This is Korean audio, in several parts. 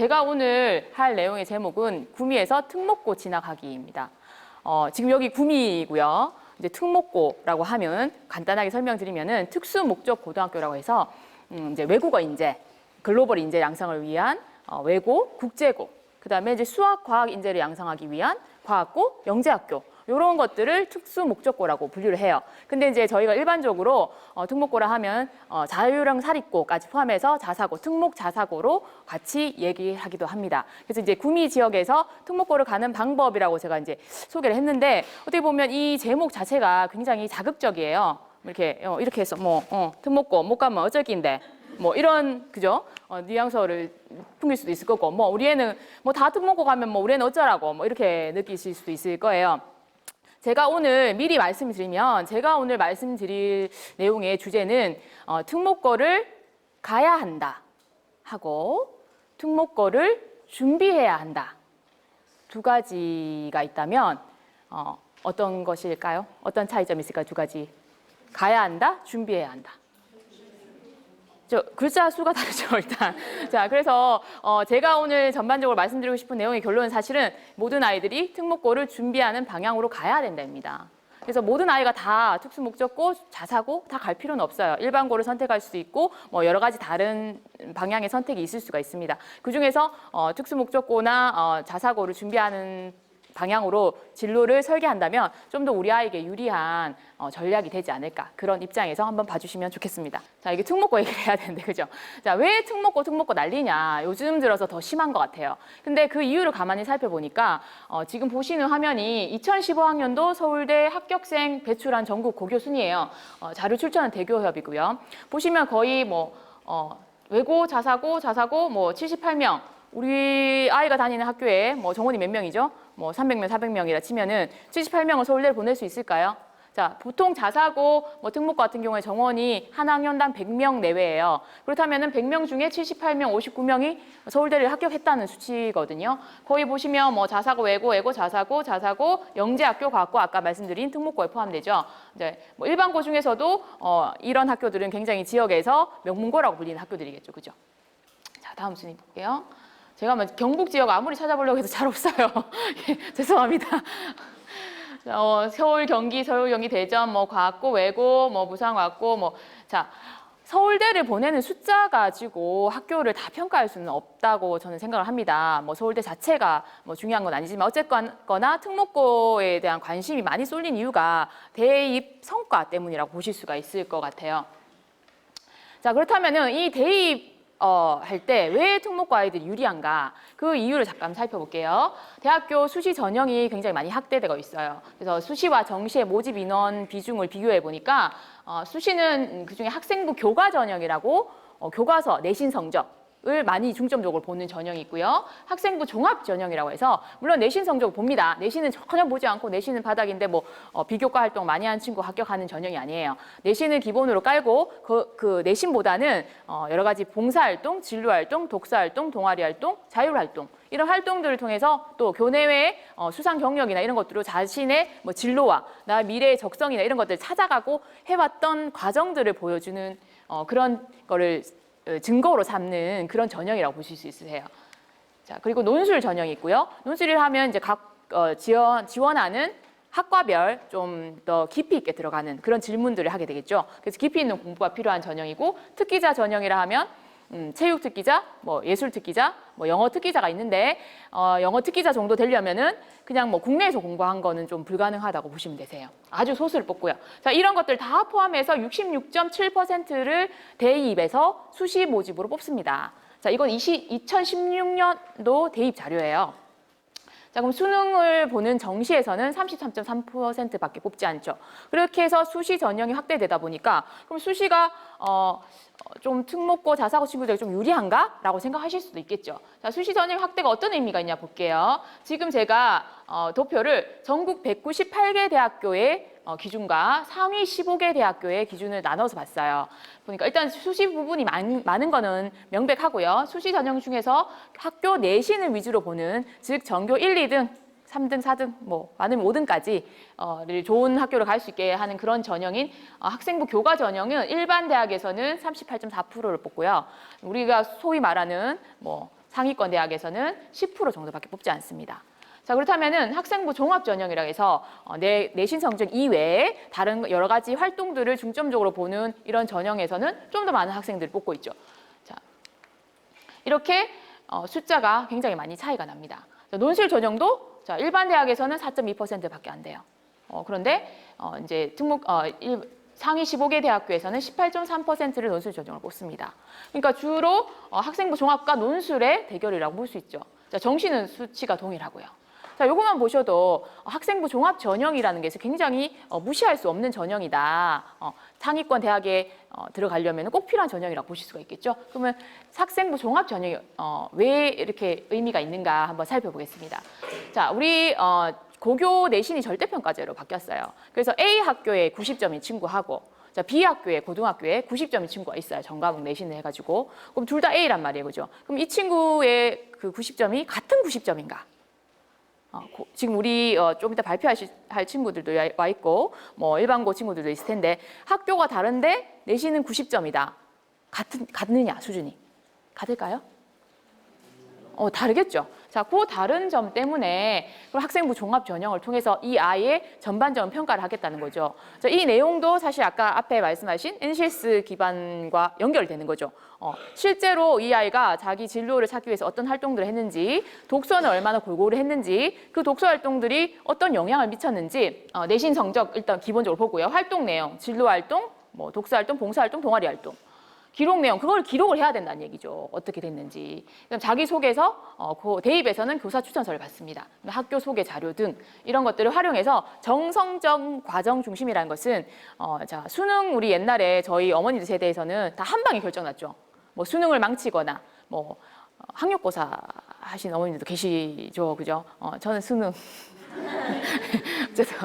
제가 오늘 할 내용의 제목은 구미에서 특목고 지나가기입니다. 지금 여기 구미이고요. 이제 특목고라고 하면 간단하게 설명드리면은 특수 목적 고등학교라고 해서 이제 외국어 인재, 글로벌 인재 양성을 위한 외고, 국제고, 그다음에 이제 수학, 과학 인재를 양성하기 위한 과학고, 영재학교 이런 것들을 특수 목적고라고 분류를 해요. 근데 이제 저희가 일반적으로 특목고라 하면 자유형 사립고까지 포함해서 자사고, 특목 자사고로 같이 얘기하기도 합니다. 그래서 이제 구미 지역에서 특목고를 가는 방법이라고 제가 이제 소개를 했는데 어떻게 보면 이 제목 자체가 굉장히 자극적이에요. 이렇게 해서 특목고 못 가면 어쩔 낀데 뭐 이런 그죠? 뉘앙스를 풍길 수도 있을 거고 우리 애는 다 특목고 가면 우리 애는 어쩌라고 이렇게 느끼실 수도 있을 거예요. 제가 오늘 미리 말씀드리면 제가 오늘 말씀드릴 내용의 주제는 특목고를 가야 한다 하고 특목고를 준비해야 한다. 두 가지가 있다면 어떤 것일까요? 어떤 차이점이 있을까요? 두 가지. 가야 한다, 준비해야 한다. 글자 수가 다르죠, 일단. 자, 그래서 제가 오늘 전반적으로 말씀드리고 싶은 내용의 결론은 사실은 모든 아이들이 특목고를 준비하는 방향으로 가야 된다입니다. 그래서 모든 아이가 다 특수목적고, 자사고 다 갈 필요는 없어요. 일반고를 선택할 수도 있고 여러 가지 다른 방향의 선택이 있을 수가 있습니다. 그중에서 특수목적고나 자사고를 준비하는 방향으로 진로를 설계한다면 좀 더 우리 아이에게 유리한 전략이 되지 않을까 그런 입장에서 한번 봐주시면 좋겠습니다. 자, 이게 특목고 얘기를 해야 되는데 그죠? 자, 왜 특목고 난리냐? 요즘 들어서 더 심한 것 같아요. 근데 그 이유를 가만히 살펴보니까 지금 보시는 화면이 2015학년도 서울대 합격생 배출한 전국 고교 순이에요. 자료 출처는 대교협이고요. 보시면 거의 외고, 자사고 78명. 우리 아이가 다니는 학교에 정원이 몇 명이죠? 300명, 400명이라 치면은 78명을 서울대를 보낼 수 있을까요? 자, 보통 자사고 특목고 같은 경우에 정원이 한 학년당 100명 내외예요. 그렇다면은 100명 중에 78명, 59명이 서울대를 합격했다는 수치거든요. 거기 보시면 자사고, 외고, 자사고, 영재학교, 과학고 아까 말씀드린 특목고에 포함되죠. 이제 일반고 중에서도 이런 학교들은 굉장히 지역에서 명문고라고 불리는 학교들이겠죠, 그죠? 자, 다음 순위 볼게요. 제가 경북 지역 아무리 찾아보려고 해도 잘 없어요. 죄송합니다. 서울, 경기, 대전, 과학고, 외고, 부산과학고, 자, 서울대를 보내는 숫자 가지고 학교를 다 평가할 수는 없다고 저는 생각을 합니다. 서울대 자체가 중요한 건 아니지만 어쨌거나 특목고에 대한 관심이 많이 쏠린 이유가 대입 성과 때문이라고 보실 수가 있을 것 같아요. 자, 그렇다면은 이 대입 할 때 왜 특목고 아이들이 유리한가? 그 이유를 잠깐 살펴볼게요. 대학교 수시 전형이 굉장히 많이 확대되고 있어요. 그래서 수시와 정시의 모집 인원 비중을 비교해 보니까 수시는 그중에 학생부 교과 전형이라고 교과서 내신 성적을 많이 중점적으로 보는 전형이 있고요. 학생부 종합 전형이라고 해서 물론 내신 성적을 봅니다. 내신은 전혀 보지 않고 내신은 바닥인데 비교과 활동 많이 한 친구 합격하는 전형이 아니에요. 내신을 기본으로 깔고 그 내신보다는 여러 가지 봉사활동, 진로활동, 독서활동, 동아리활동, 자율활동 이런 활동들을 통해서 또 교내외 수상 경력이나 이런 것들로 자신의 진로와 나 미래의 적성이나 이런 것들을 찾아가고 해왔던 과정들을 보여주는 그런 거를 증거로 삼는 그런 전형이라고 보실 수 있으세요. 자, 그리고 논술 전형이 있고요. 논술을 하면 이제 각 지원하는 학과별 좀 더 깊이 있게 들어가는 그런 질문들을 하게 되겠죠. 그래서 깊이 있는 공부가 필요한 전형이고 특기자 전형이라 하면 체육 특기자, 예술 특기자, 영어 특기자가 있는데 영어 특기자 정도 되려면은 그냥 국내에서 공부한 거는 좀 불가능하다고 보시면 되세요. 아주 소수를 뽑고요. 자, 이런 것들 다 포함해서 66.7%를 대입에서 수시 모집으로 뽑습니다. 자, 이건 2016년도 대입 자료예요. 자, 그럼 수능을 보는 정시에서는 33.3%밖에 뽑지 않죠. 그렇게 해서 수시 전형이 확대되다 보니까 그럼 수시가 좀 특목고 자사고 친구들에게 좀 유리한가? 라고 생각하실 수도 있겠죠. 자, 수시 전형 확대가 어떤 의미가 있냐 볼게요. 지금 제가 도표를 전국 198개 대학교의 기준과 상위 15개 대학교의 기준을 나눠서 봤어요. 보니까 일단 수시 부분이 많은 거는 명백하고요. 수시 전형 중에서 학교 내신을 위주로 보는 즉 전교 1, 2등, 3등, 4등, 많으면 5등까지 좋은 학교를 갈 수 있게 하는 그런 전형인 학생부 교과 전형은 일반 대학에서는 38.4%를 뽑고요. 우리가 소위 말하는 상위권 대학에서는 10% 정도밖에 뽑지 않습니다. 자, 그렇다면은 학생부 종합 전형이라 해서 내신 성적 이외에 다른 여러 가지 활동들을 중점적으로 보는 이런 전형에서는 좀 더 많은 학생들을 뽑고 있죠. 자, 이렇게 숫자가 굉장히 많이 차이가 납니다. 자, 논술 전형도 자, 일반 대학에서는 4.2%밖에 안 돼요. 그런데 이제 상위 15개 대학교에서는 18.3%를 논술 전형을 뽑습니다. 그러니까 주로 학생부 종합과 논술의 대결이라고 볼 수 있죠. 자, 정시는 수치가 동일하고요. 자, 요것만 보셔도 학생부 종합 전형이라는 게 굉장히 무시할 수 없는 전형이다. 상위권 대학에 들어가려면 꼭 필요한 전형이라고 보실 수가 있겠죠. 그러면 학생부 종합 전형이 왜 이렇게 의미가 있는가 한번 살펴보겠습니다. 자, 우리 고교 내신이 절대평가제로 바뀌었어요. 그래서 A 학교에 90점인 친구하고 자, B 학교에 고등학교에 90점인 친구가 있어요. 전과목 내신을 해가지고. 그럼 둘 다 A란 말이에요. 그죠? 그럼 이 친구의 그 90점이 같은 90점인가? 지금 우리 좀 이따 발표할 친구들도 와 있고 뭐 일반고 친구들도 있을 텐데 학교가 다른데 내신은 90점이다. 같느냐 수준이? 같을까요? 다르겠죠. 자, 그 다른 점 때문에 학생부 종합 전형을 통해서 이 아이의 전반적인 평가를 하겠다는 거죠. 자, 이 내용도 사실 아까 앞에 말씀하신 NCS 기반과 연결되는 거죠. 실제로 이 아이가 자기 진로를 찾기 위해서 어떤 활동들을 했는지, 독서는 얼마나 골고루 했는지, 그 독서 활동들이 어떤 영향을 미쳤는지 내신 성적 일단 기본적으로 보고요. 활동 내용, 진로 활동, 뭐 독서 활동, 봉사 활동, 동아리 활동. 기록 내용, 그걸 기록을 해야 된다는 얘기죠. 어떻게 됐는지. 그럼 자기소개서, 대입에서는 교사 추천서를 받습니다. 학교 소개 자료 등 이런 것들을 활용해서 정성적 과정 중심이라는 것은 자, 수능 우리 옛날에 저희 어머니들 세대에서는 다 한 방에 결정났죠. 뭐 수능을 망치거나 뭐 학력고사 하신 어머님들도 계시죠. 그죠? 저는 수능 어쨌든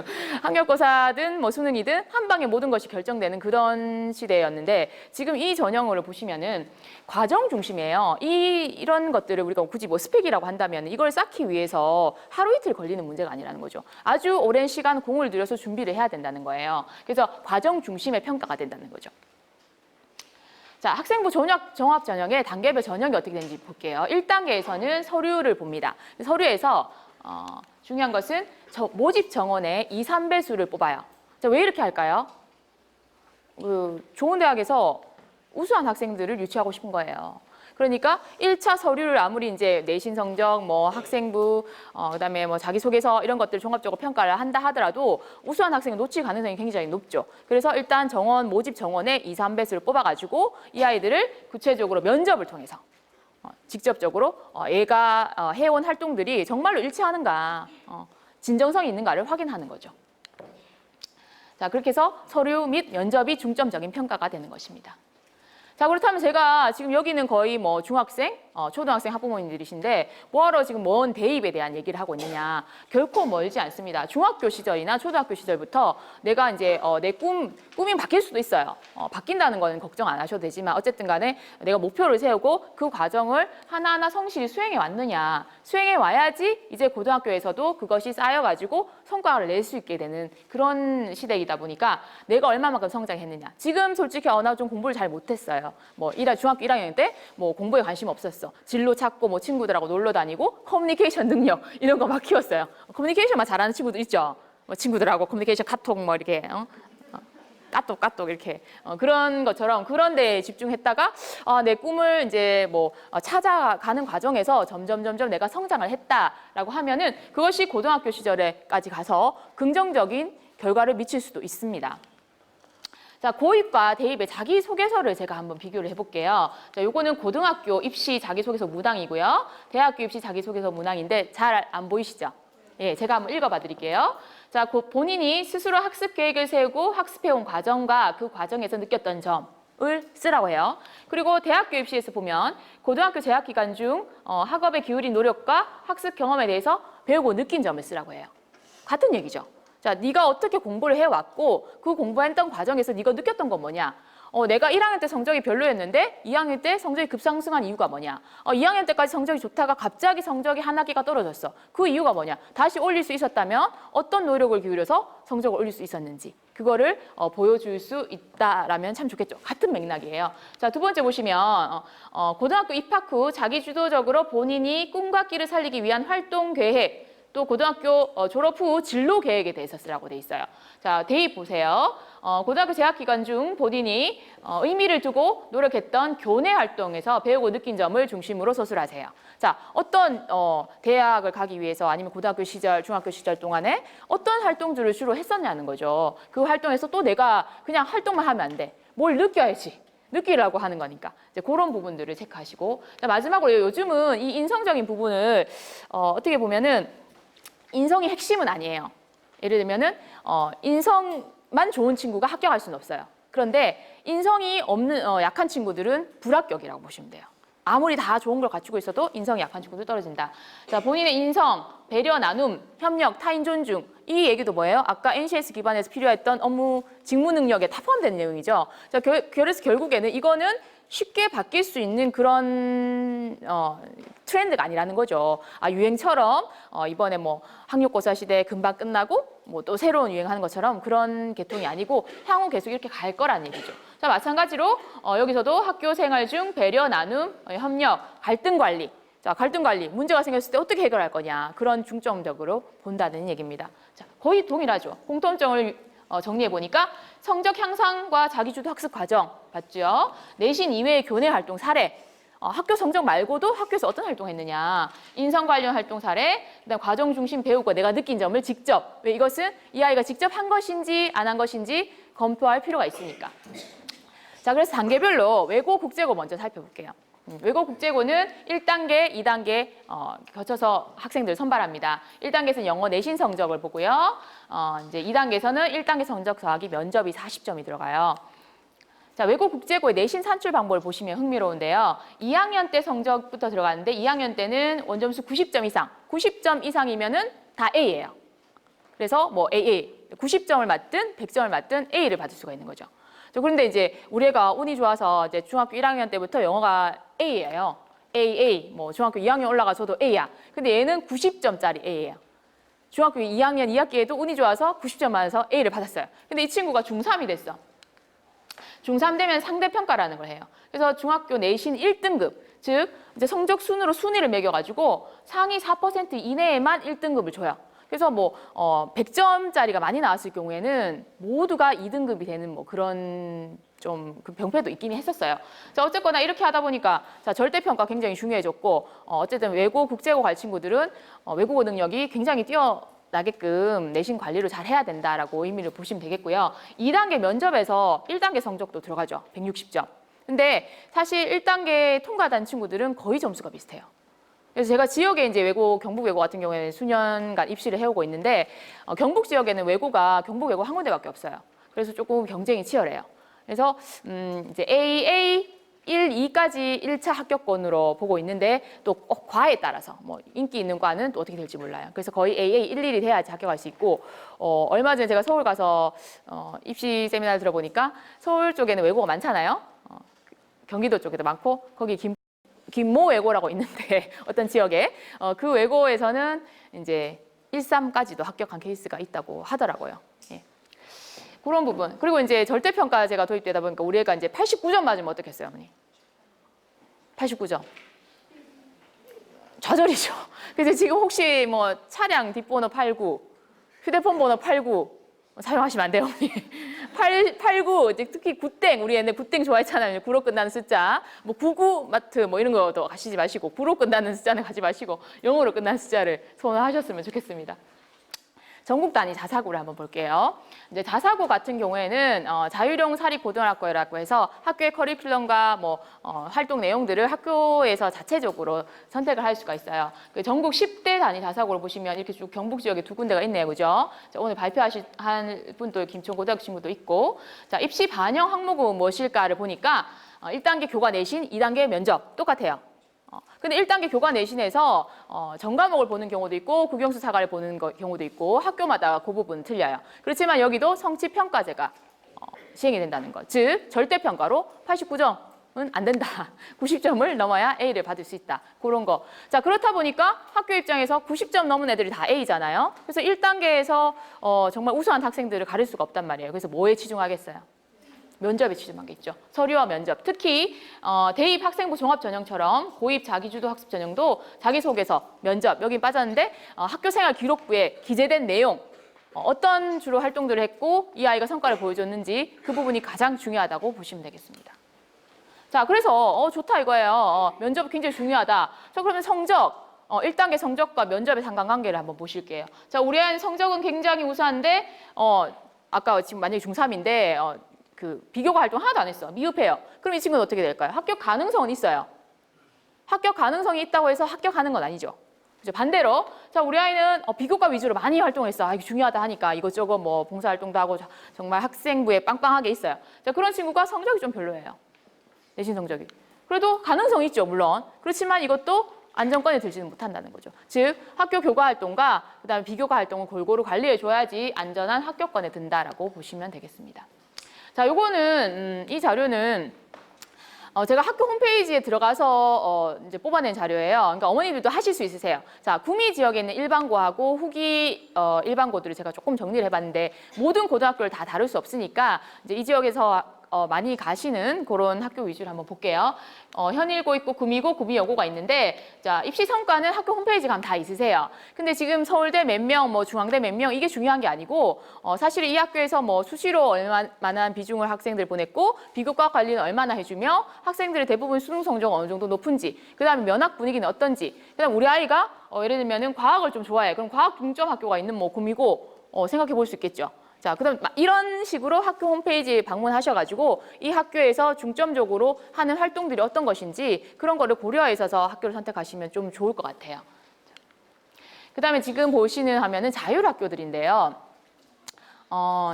학력고사든 뭐 수능이든 한 방에 모든 것이 결정되는 그런 시대였는데 지금 이 전형으로 보시면은 과정 중심이에요. 이런 것들을 우리가 굳이 뭐 스펙이라고 한다면 이걸 쌓기 위해서 하루 이틀 걸리는 문제가 아니라는 거죠. 아주 오랜 시간 공을 들여서 준비를 해야 된다는 거예요. 그래서 과정 중심의 평가가 된다는 거죠. 자, 학생부 종합 전형의 단계별 전형이 어떻게 되는지 볼게요. 1단계에서는 서류를 봅니다. 서류에서 중요한 것은 모집 정원의 2, 3배수를 뽑아요. 자, 왜 이렇게 할까요? 좋은 대학에서 우수한 학생들을 유치하고 싶은 거예요. 그러니까 1차 서류를 아무리 이제 내신 성적, 뭐 학생부, 그다음에 뭐 자기소개서 이런 것들 종합적으로 평가를 한다 하더라도 우수한 학생을 놓칠 가능성이 굉장히 높죠. 그래서 일단 모집 정원의 2, 3배수를 뽑아가지고 이 아이들을 구체적으로 면접을 통해서 직접적으로 얘가 해온 활동들이 정말로 일치하는가, 진정성이 있는가를 확인하는 거죠. 자, 그렇게 해서 서류 및 면접이 중점적인 평가가 되는 것입니다. 자, 그렇다면 제가 지금 여기는 거의 뭐 중학생, 초등학생 학부모님들이신데 뭐하러 지금 먼 대입에 대한 얘기를 하고 있느냐. 결코 멀지 않습니다. 중학교 시절이나 초등학교 시절부터 내가 이제 내 꿈이 바뀔 수도 있어요. 바뀐다는 거는 걱정 안 하셔도 되지만 어쨌든 간에 내가 목표를 세우고 그 과정을 하나하나 성실히 수행해 왔느냐. 수행해 와야지 이제 고등학교에서도 그것이 쌓여가지고 성과를 낼 수 있게 되는 그런 시대이다 보니까 내가 얼마만큼 성장했느냐. 지금 솔직히 나 좀 공부를 잘 못했어요. 뭐 중학교 1학년 때 뭐 공부에 관심 없었어. 진로 찾고 뭐 친구들하고 놀러 다니고 커뮤니케이션 능력 이런 거 막 키웠어요. 커뮤니케이션만 잘하는 친구들 있죠. 뭐 친구들하고 커뮤니케이션 카톡 뭐 이렇게 까똑 이렇게 그런 것처럼 그런 데에 집중했다가 내 꿈을 이제 뭐 찾아가는 과정에서 점점 내가 성장을 했다라고 하면은 그것이 고등학교 시절에까지 가서 긍정적인 결과를 미칠 수도 있습니다. 자, 고입과 대입의 자기소개서를 제가 한번 비교를 해볼게요. 자, 요거는 고등학교 입시 자기소개서 문항이고요. 대학교 입시 자기소개서 문항인데 잘 안 보이시죠? 예, 제가 한번 읽어봐 드릴게요. 자, 본인이 스스로 학습 계획을 세우고 학습해온 과정과 그 과정에서 느꼈던 점을 쓰라고 해요. 그리고 대학교 입시에서 보면 고등학교 재학 기간 중 학업에 기울인 노력과 학습 경험에 대해서 배우고 느낀 점을 쓰라고 해요. 같은 얘기죠. 자, 네가 어떻게 공부를 해왔고 그 공부했던 과정에서 네가 느꼈던 건 뭐냐? 내가 1학년 때 성적이 별로였는데 2학년 때 성적이 급상승한 이유가 뭐냐? 2학년 때까지 성적이 좋다가 갑자기 성적이 한 학기가 떨어졌어. 그 이유가 뭐냐? 다시 올릴 수 있었다면 어떤 노력을 기울여서 성적을 올릴 수 있었는지 그거를 보여줄 수 있다라면 참 좋겠죠. 같은 맥락이에요. 자, 두 번째 보시면 고등학교 입학 후 자기 주도적으로 본인이 꿈과 끼를 살리기 위한 활동 계획 또 고등학교 졸업 후 진로 계획에 대해서 쓰라고 돼 있어요. 자, 대입 보세요. 고등학교 재학 기간 중 본인이 의미를 두고 노력했던 교내 활동에서 배우고 느낀 점을 중심으로 서술하세요. 자, 어떤 대학을 가기 위해서 아니면 고등학교 시절, 중학교 시절 동안에 어떤 활동들을 주로 했었냐는 거죠. 그 활동에서 또 내가 그냥 활동만 하면 안 돼. 뭘 느껴야지. 느끼라고 하는 거니까 이제 그런 부분들을 체크하시고 자, 마지막으로 요즘은 이 인성적인 부분을 어떻게 보면은 인성이 핵심은 아니에요. 예를 들면은 인성만 좋은 친구가 합격할 수는 없어요. 그런데 인성이 없는 약한 친구들은 불합격이라고 보시면 돼요. 아무리 다 좋은 걸 갖추고 있어도 인성이 약한 친구들 떨어진다. 자, 본인의 인성, 배려, 나눔, 협력, 타인 존중 이 얘기도 뭐예요? 아까 NCS 기반에서 필요했던 업무 직무 능력에 다 포함된 내용이죠. 자, 그래서 결국에는 이거는 쉽게 바뀔 수 있는 그런 트렌드가 아니라는 거죠. 유행처럼 이번에 뭐 학력고사 시대 금방 끝나고 뭐 또 새로운 유행하는 것처럼 그런 계통이 아니고 향후 계속 이렇게 갈 거라는 얘기죠. 자, 마찬가지로 여기서도 학교 생활 중 배려, 나눔, 협력, 갈등 관리. 자, 갈등 관리, 문제가 생겼을 때 어떻게 해결할 거냐. 그런 중점적으로 본다는 얘기입니다. 자, 거의 동일하죠. 공통점을 정리해 보니까 성적 향상과 자기주도 학습 과정 봤죠? 내신 이외의 교내 활동 사례, 학교 성적 말고도 학교에서 어떤 활동했느냐, 인성 관련 활동 사례, 그다음 과정 중심 배우고 내가 느낀 점을 직접 왜 이것은 이 아이가 직접 한 것인지 안 한 것인지 검토할 필요가 있으니까. 자, 그래서 단계별로 외고 국제고 먼저 살펴볼게요. 외고 국제고는 1단계, 2단계 거쳐서 학생들 선발합니다. 1단계에서는 영어 내신 성적을 보고요. 이제 2단계에서는 1단계 성적 더하기 면접이 40점이 들어가요. 자, 외고 국제고의 내신 산출 방법을 보시면 흥미로운데요. 2학년 때 성적부터 들어가는데 2학년 때는 원점수 90점 이상, 90점 이상이면은 다 A예요. 그래서 뭐 AA, 90점을 맞든 100점을 맞든 A를 받을 수가 있는 거죠. 그런데 이제 우리 애가 운이 좋아서 이제 중학교 1학년 때부터 영어가 A예요. AA, 뭐 중학교 2학년 올라가서도 A야. 근데 얘는 90점짜리 A예요. 중학교 2학년 2학기에도 운이 좋아서 90점 맞아서 A를 받았어요. 근데 이 친구가 중3이 됐어. 중3 되면 상대평가라는 걸 해요. 그래서 중학교 내신 1등급, 즉 이제 성적 순으로 순위를 매겨가지고 상위 4% 이내에만 1등급을 줘요. 그래서 뭐 100점짜리가 많이 나왔을 경우에는 모두가 2등급이 되는 뭐 그런 좀 그 병폐도 있긴 했었어요. 자, 어쨌거나 이렇게 하다 보니까 자, 절대평가 굉장히 중요해졌고 어쨌든 외고 국제고 갈 친구들은 외국어 능력이 굉장히 뛰어나게끔 내신 관리를 잘 해야 된다라고 의미를 보시면 되겠고요. 2단계 면접에서 1단계 성적도 들어가죠. 160점. 근데 사실 1단계 통과한 친구들은 거의 점수가 비슷해요. 그래서 제가 지역에 이제 외고, 경북 외고 같은 경우에는 수년간 입시를 해오고 있는데 경북 지역에는 외고가 경북 외고 한 군데밖에 없어요. 그래서 조금 경쟁이 치열해요. 그래서 이제 AA 1, 2까지 1차 합격권으로 보고 있는데 또 과에 따라서 뭐 인기 있는 과는 또 어떻게 될지 몰라요. 그래서 거의 AA 1, 2이 돼야지 합격할 수 있고 얼마 전에 제가 서울 가서 입시 세미나를 들어보니까 서울 쪽에는 외고가 많잖아요. 경기도 쪽에도 많고 거기 김모 외고라고 있는데 어떤 지역에 그 외고에서는 이제 1, 3까지도 합격한 케이스가 있다고 하더라고요. 예. 그런 부분. 그리고 이제 절대평가제가 도입되다 보니까 우리 애가 이제 89점 맞으면 어떻겠어요, 어머니? 89점. 좌절이죠. 그래서 지금 혹시 뭐 차량 뒷번호 89, 휴대폰 번호 89 사용하시면 안 돼요, 어머니. 89, 특히 굿땡, 우리 애들 굿땡 좋아했잖아요. 9로 끝나는 숫자. 뭐 99 마트 뭐 이런 거도 가시지 마시고 9로 끝나는 숫자는 가지 마시고 0으로 끝나는 숫자를 선호하셨으면 좋겠습니다. 전국 단위 자사고를 한번 볼게요. 이제 자사고 같은 경우에는 자율형 사립고등학교라고 해서 학교의 커리큘럼과 뭐 활동 내용들을 학교에서 자체적으로 선택을 할 수가 있어요. 그 전국 10대 단위 자사고를 보시면 이렇게 쭉 경북 지역에 두 군데가 있네요, 그죠? 자, 오늘 발표하실 분도 김천고등학교 친구도 있고, 자, 입시 반영 항목은 무엇일까를 보니까 1단계 교과 내신, 2단계 면접 똑같아요. 근데 1단계 교과 내신에서 전과목을 보는 경우도 있고 국영수 사과를 보는 경우도 있고 학교마다 그 부분 틀려요. 그렇지만 여기도 성취평가제가 시행이 된다는 것. 즉 절대평가로 89점은 안 된다. 90점을 넘어야 A를 받을 수 있다. 그런 거. 자, 그렇다 보니까 학교 입장에서 90점 넘은 애들이 다 A잖아요. 그래서 1단계에서 정말 우수한 학생들을 가릴 수가 없단 말이에요. 그래서 뭐에 치중하겠어요? 면접에 치중하겠죠. 서류와 면접. 특히 대입 학생부 종합전형처럼 고입 자기주도 학습 전형도 자기소개서, 면접 여기 빠졌는데 학교생활 기록부에 기재된 내용 어떤 주로 활동들을 했고 이 아이가 성과를 보여줬는지 그 부분이 가장 중요하다고 보시면 되겠습니다. 자, 그래서 좋다 이거예요. 면접 굉장히 중요하다. 자, 그러면 성적. 1단계 성적과 면접의 상관관계를 한번 보실게요. 자, 우리 아이는 성적은 굉장히 우수한데 아까 지금 만약에 중3인데 그 비교과 활동 하나도 안 했어. 미흡해요. 그럼 이 친구는 어떻게 될까요? 합격 가능성은 있어요. 합격 가능성이 있다고 해서 합격하는 건 아니죠. 그죠? 반대로 자, 우리 아이는 비교과 위주로 많이 활동했어. 이게 중요하다 하니까 이것저것 뭐 봉사활동도 하고 정말 학생부에 빵빵하게 있어요. 자, 그런 친구가 성적이 좀 별로예요. 내신 성적이. 그래도 가능성이 있죠, 물론. 그렇지만 이것도 안정권에 들지는 못한다는 거죠. 즉 학교 교과 활동과 그다음에 비교과 활동을 골고루 관리해 줘야지 안전한 합격권에 든다라고 보시면 되겠습니다. 자, 요거는 이 자료는 제가 학교 홈페이지에 들어가서 이제 뽑아낸 자료예요. 그러니까 어머니들도 하실 수 있으세요. 자, 구미 지역에 있는 일반고하고 후기 일반고들을 제가 조금 정리를 해봤는데 모든 고등학교를 다 다룰 수 없으니까 이제 이 지역에서 많이 가시는 그런 학교 위주로 한번 볼게요. 현일고 있고 구미고, 구미여고가 있는데 자, 입시 성과는 학교 홈페이지 가면 다 있으세요. 근데 지금 서울대 몇 명, 뭐 중앙대 몇 명 이게 중요한 게 아니고 사실 이 학교에서 뭐 수시로 얼마나 비중을 학생들 보냈고 비교과 관리는 얼마나 해주며 학생들의 대부분 수능 성적은 어느 정도 높은지 그다음에 면학 분위기는 어떤지 그다음 우리 아이가 예를 들면은 과학을 좀 좋아해. 그럼 과학 중점 학교가 있는 뭐 구미고 생각해 볼 수 있겠죠. 자, 그럼 이런 식으로 학교 홈페이지에 방문하셔가지고 이 학교에서 중점적으로 하는 활동들이 어떤 것인지 그런 거를 고려해서 학교를 선택하시면 좀 좋을 것 같아요. 그 다음에 지금 보시는 화면은 자율학교들인데요.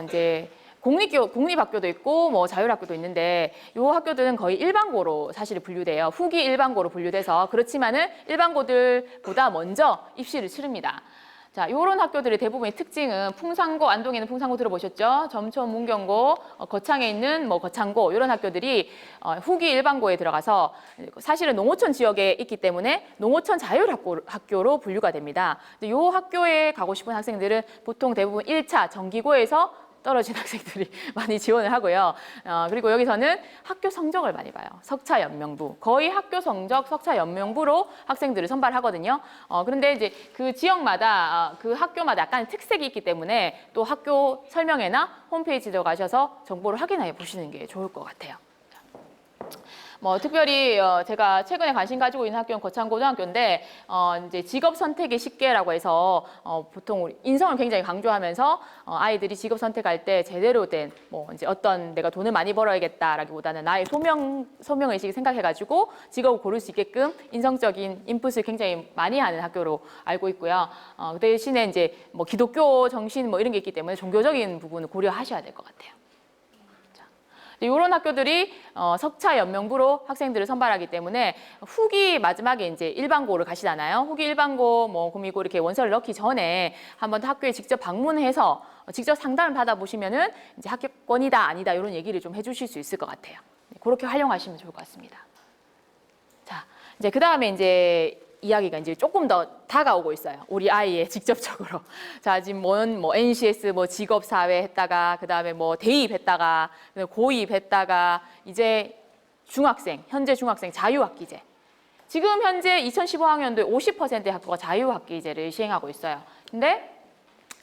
이제 공립학교도 있고 뭐 자율학교도 있는데 이 학교들은 거의 일반고로 사실 분류돼요. 후기 일반고로 분류돼서 그렇지만은 일반고들보다 먼저 입시를 치릅니다. 자, 요런 학교들의 대부분의 특징은 풍산고, 안동에는 풍산고 들어보셨죠? 점촌, 문경고, 거창에 있는 뭐 거창고 이런 학교들이 후기 일반고에 들어가서 사실은 농어촌 지역에 있기 때문에 농어촌 자율학교로 분류가 됩니다. 요 학교에 가고 싶은 학생들은 보통 대부분 1차 정기고에서 떨어진 학생들이 많이 지원을 하고요. 그리고 여기서는 학교 성적을 많이 봐요. 석차 연명부. 거의 학교 성적 석차 연명부로 학생들을 선발하거든요. 그런데 이제 그 지역마다 그 학교마다 약간의 특색이 있기 때문에 또 학교 설명회나 홈페이지에 들어가셔서 정보를 확인해 보시는 게 좋을 것 같아요. 뭐 특별히 제가 최근에 관심 가지고 있는 학교는 거창고등학교인데 이제 직업 선택이 쉽게라고 해서 보통 우리 인성을 굉장히 강조하면서 아이들이 직업 선택할 때 제대로 된 뭐 이제 어떤 내가 돈을 많이 벌어야겠다라기보다는 나의 소명 의식을 생각해가지고 직업을 고를 수 있게끔 인성적인 인풋을 굉장히 많이 하는 학교로 알고 있고요. 그 대신에 이제 뭐 기독교 정신 뭐 이런 게 있기 때문에 종교적인 부분을 고려하셔야 될 것 같아요. 이런 학교들이 석차 연명부로 학생들을 선발하기 때문에 후기 마지막에 이제 일반고를 가시잖아요. 후기 일반고, 뭐 구미고 이렇게 원서를 넣기 전에 한번 학교에 직접 방문해서 직접 상담을 받아보시면은 이제 합격권이다 아니다 이런 얘기를 좀 해주실 수 있을 것 같아요. 그렇게 활용하시면 좋을 것 같습니다. 자, 이제 그 다음에 이제 이야기가 이제 조금 더 다가오고 있어요. 우리 아이의 직접적으로. 자, 지금 뭐 NCS 뭐 직업사회 했다가 그다음에 뭐 대입했다가 고입했다가 이제 중학생, 현재 중학생 자유학기제. 지금 현재 2015학년도에 50%의 학교가 자유학기제를 시행하고 있어요. 근데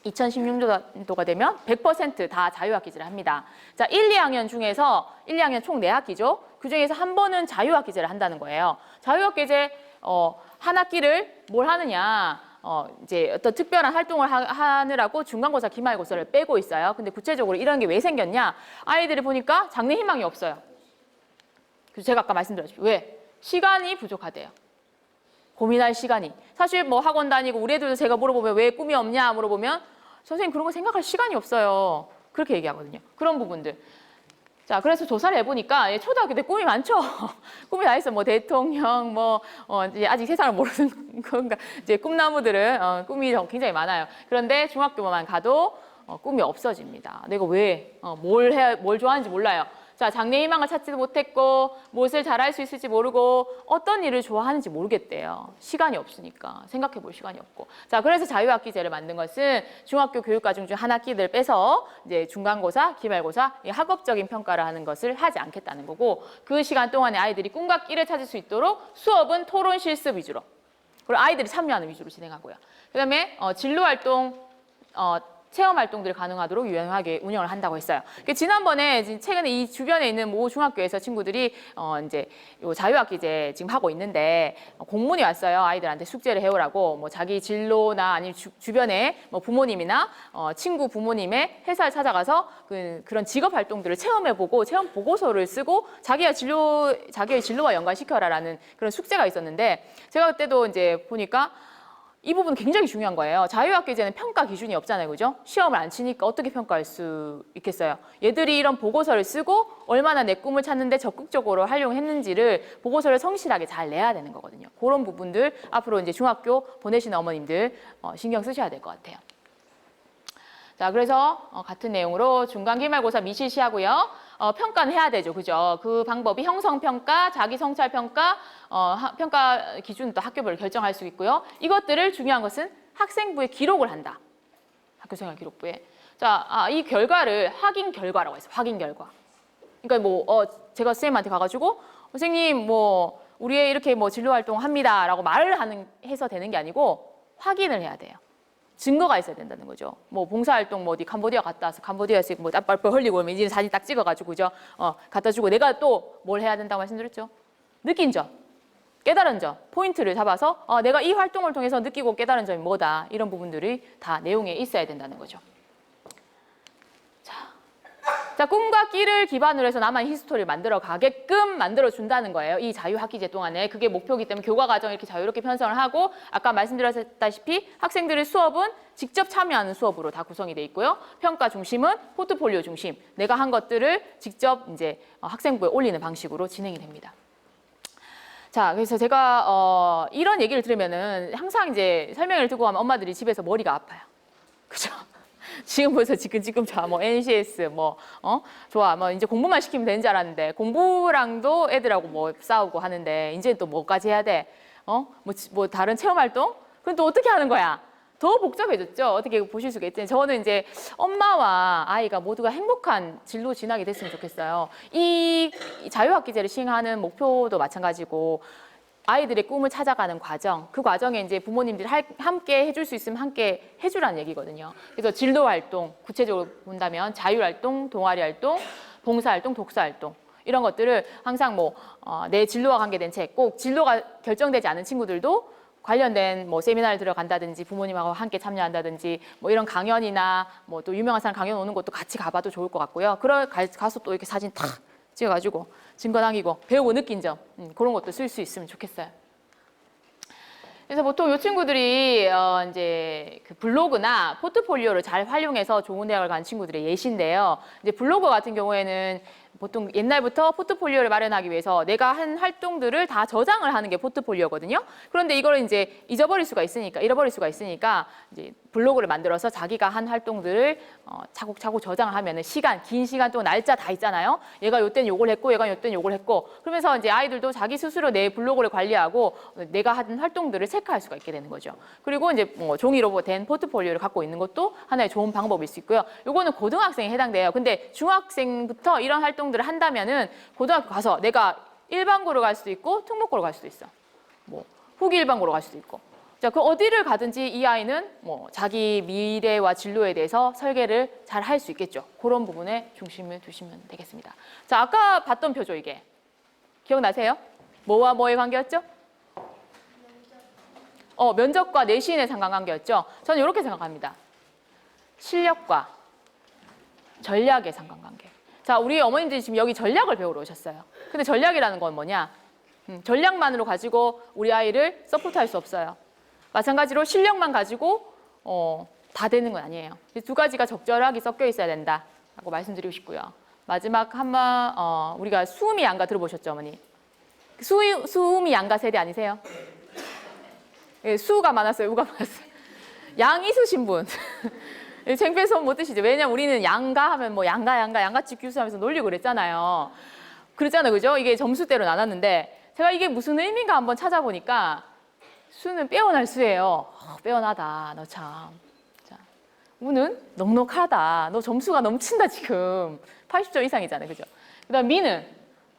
2016년도가 되면 100% 다 자유학기제를 합니다. 자, 1, 2학년 중에서 1, 2학년 총 4학기죠. 그중에서 한 번은 자유학기제를 한다는 거예요. 자유학기제 한 학기를 뭘 하느냐, 이제 어떤 특별한 활동을 하느라고 중간고사, 기말고사를 빼고 있어요. 근데 구체적으로 이런 게 왜 생겼냐? 아이들이 보니까 장래 희망이 없어요. 그래서 제가 아까 말씀드렸죠. 왜? 시간이 부족하대요. 고민할 시간이. 사실 뭐 학원 다니고 우리 애들도 제가 물어보면 왜 꿈이 없냐 물어보면 선생님 그런 거 생각할 시간이 없어요. 그렇게 얘기하거든요. 그런 부분들. 자, 그래서 조사를 해보니까 초등학교 때 꿈이 많죠. 꿈이 다 있어. 뭐 대통령, 이제 아직 세상을 모르는 건가. 이제 꿈나무들은 꿈이 굉장히 많아요. 그런데 중학교만 가도 꿈이 없어집니다. 내가 왜, 뭘 좋아하는지 몰라요. 자, 장래 희망을 찾지도 못했고, 무엇을 잘할 수 있을지 모르고, 어떤 일을 좋아하는지 모르겠대요. 시간이 없으니까. 생각해 볼 시간이 없고. 자, 그래서 자유학기제를 만든 것은 중학교 교육과정 중 한 학기를 빼서 이제 중간고사, 기말고사, 이 학업적인 평가를 하는 것을 하지 않겠다는 거고, 그 시간 동안에 아이들이 꿈과 끼를 찾을 수 있도록 수업은 토론 실습 위주로, 그리고 아이들이 참여하는 위주로 진행하고요. 그 다음에 진로활동, 체험 활동들이 가능하도록 유연하게 운영을 한다고 했어요. 지난번에 최근에 이 주변에 있는 모 중학교에서 친구들이 이제 요 자유학기제 지금 하고 있는데 공문이 왔어요. 아이들한테 숙제를 해오라고 뭐 자기 진로나 아니면 주변에 뭐 부모님이나 친구 부모님의 회사를 찾아가서 그런 직업 활동들을 체험해보고 체험 보고서를 쓰고 자기의 진로와 연관시켜라라는 그런 숙제가 있었는데 제가 그때도 이제 보니까 이 부분 굉장히 중요한 거예요. 자유학기제는 평가 기준이 없잖아요. 그죠? 시험을 안 치니까 어떻게 평가할 수 있겠어요? 얘들이 이런 보고서를 쓰고 얼마나 내 꿈을 찾는데 적극적으로 활용했는지를 보고서를 성실하게 잘 내야 되는 거거든요. 그런 부분들 앞으로 이제 중학교 보내시는 어머님들 신경 쓰셔야 될 것 같아요. 자, 그래서 같은 내용으로 중간 기말고사 미실시하고요. 평가는 해야 되죠. 그죠? 그 방법이 형성평가, 자기성찰평가, 평가 기준도 학교별로 결정할 수 있고요. 이것들을 중요한 것은 학생부에 기록을 한다. 학교생활 기록부에. 자, 이 결과를 확인 결과라고 했어요. 확인 결과. 그러니까 뭐 제가 선생님한테 가가지고 선생님 뭐 우리 애 이렇게 뭐 진로활동 합니다라고 말을 해서 되는 게 아니고 확인을 해야 돼요. 증거가 있어야 된다는 거죠. 뭐 봉사활동 뭐 어디 캄보디아 갔다 와서 캄보디아에서 뭐 땀뻘뻘 흘리고 그러면 이제 사진 딱 찍어가지고 그죠? 갖다 주고 내가 또 뭘 해야 된다고 말씀드렸죠? 느낀 점, 깨달은 점, 포인트를 잡아서 내가 이 활동을 통해서 느끼고 깨달은 점이 뭐다 이런 부분들이 다 내용에 있어야 된다는 거죠. 자, 꿈과 끼를 기반으로 해서 나만의 히스토리를 만들어 가게끔 만들어 준다는 거예요. 이 자유학기제 동안에. 그게 목표이기 때문에 교과 과정 이렇게 자유롭게 편성을 하고 아까 말씀드렸다시피 학생들의 수업은 직접 참여하는 수업으로 다 구성이 돼 있고요. 평가 중심은 포트폴리오 중심. 내가 한 것들을 직접 이제 학생부에 올리는 방식으로 진행이 됩니다. 자, 그래서 제가 이런 얘기를 들으면은 항상 이제 설명을 듣고 가면 엄마들이 집에서 머리가 아파요. 그죠? 지금 벌써 지금 좋아 뭐 NCS 좋아 뭐 이제 공부만 시키면 되는 줄 알았는데 공부랑도 애들하고 뭐 싸우고 하는데 이제 또 뭐까지 해야 돼? 뭐 다른 체험 활동? 그럼 또 어떻게 하는 거야? 더 복잡해졌죠. 어떻게 보실 수가 있죠. 저는 이제 엄마와 아이가 모두가 행복한 진로 진학이 됐으면 좋겠어요. 이 자유학기제를 시행하는 목표도 마찬가지고. 아이들의 꿈을 찾아가는 과정, 그 과정에 이제 부모님들이 함께 해줄 수 있으면 함께 해주라는 얘기거든요. 그래서 진로 활동, 구체적으로 본다면 자율 활동, 동아리 활동, 봉사 활동, 독서 활동 이런 것들을 항상 내 진로와 관계된 책, 꼭 진로가 결정되지 않은 친구들도 관련된 뭐 세미나를 들어간다든지 부모님하고 함께 참여한다든지 뭐 이런 강연이나 뭐 또 유명한 사람 강연 오는 것도 같이 가봐도 좋을 것 같고요. 가서 또 이렇게 사진 탁 찍어가지고 증거 남기고 배우고 느낀 점 그런 것도 쓸 수 있으면 좋겠어요. 그래서 보통 이 친구들이 이제 그 블로그나 포트폴리오를 잘 활용해서 좋은 대학을 간 친구들의 예시인데요. 이제 블로그 같은 경우에는 보통 옛날부터 포트폴리오를 마련하기 위해서 내가 한 활동들을 다 저장을 하는 게 포트폴리오거든요. 그런데 이걸 이제 잃어버릴 수가 있으니까 이제 블로그를 만들어서 자기가 한 활동들을 차곡차곡 저장을 하면은 긴 시간 동안 날짜 다 있잖아요. 얘가 요때는 요걸 했고, 얘가 요때는 요걸 했고, 그러면서 이제 아이들도 자기 스스로 내 블로그를 관리하고 내가 하는 활동들을 체크할 수가 있게 되는 거죠. 그리고 이제 뭐 종이로 된 포트폴리오를 갖고 있는 것도 하나의 좋은 방법일 수 있고요. 요거는 고등학생에 해당돼요. 근데 중학생부터 이런 활동들을 한다면은 고등학교 가서 내가 일반고로 갈 수도 있고 특목고로 갈 수도 있어. 뭐 후기 일반고로 갈 수도 있고. 자, 그 어디를 가든지 이 아이는 뭐 자기 미래와 진로에 대해서 설계를 잘 할 수 있겠죠. 그런 부분에 중심을 두시면 되겠습니다. 자, 아까 봤던 표죠, 이게. 기억나세요? 뭐와 뭐의 관계였죠? 면접과 내신의 상관관계였죠. 저는 이렇게 생각합니다. 실력과 전략의 상관관계. 자, 우리 어머님들이 지금 여기 전략을 배우러 오셨어요. 근데 전략이라는 건 뭐냐? 전략만으로 가지고 우리 아이를 서포트할 수 없어요. 마찬가지로 실력만 가지고 다 되는 건 아니에요. 두 가지가 적절하게 섞여 있어야 된다라고 말씀드리고 싶고요. 마지막 한번 우리가 수음이 양가 들어보셨죠, 어머니? 수음이 양가 세대 아니세요? 예, 수가 많았어요, 우가 많았어요. 양이수신 분. 창피해서 손 못 드시죠. 왜냐면 우리는 양가 하면 뭐 양가집 교수하면서 놀리고 그랬잖아요. 그랬잖아요. 그죠? 이게 점수대로 나눴는데 제가 이게 무슨 의미인가 한번 찾아보니까 수는 빼어날 수예요. 빼어나다. 너 참. 자, 우는 넉넉하다. 너 점수가 넘친다 지금. 80점 이상이잖아요. 그죠? 그다음 미는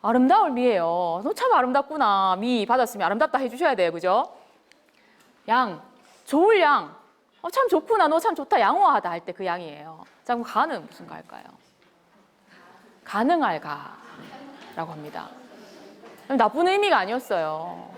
아름다울 미예요. 너 참 아름답구나. 미 받았으면 아름답다 해주셔야 돼요. 그죠? 양, 좋을 양. 참 좋구나. 너 참 좋다. 양호하다 할 때 그 양이에요. 자, 그럼 가는 무슨 가일까요? 가능할 가라고 합니다. 나쁜 의미가 아니었어요.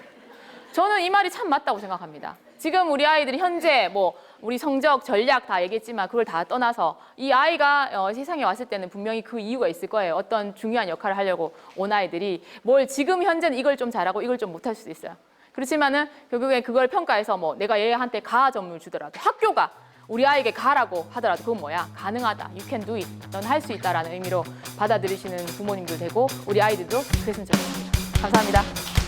저는 이 말이 참 맞다고 생각합니다. 지금 우리 아이들이 현재 뭐 우리 성적, 전략 다 얘기했지만 그걸 다 떠나서 이 아이가 세상에 왔을 때는 분명히 그 이유가 있을 거예요. 어떤 중요한 역할을 하려고 온 아이들이 뭘 지금 현재는 이걸 좀 잘하고 이걸 좀 못할 수도 있어요. 그렇지만은 결국에 그걸 평가해서 뭐 내가 얘한테 가 점을 주더라도 학교가 우리 아이에게 가라고 하더라도 그건 뭐야? 가능하다. You can do it. 넌 할 수 있다라는 의미로 받아들이시는 부모님도 되고 우리 아이들도 그랬으면 좋겠습니다. 감사합니다.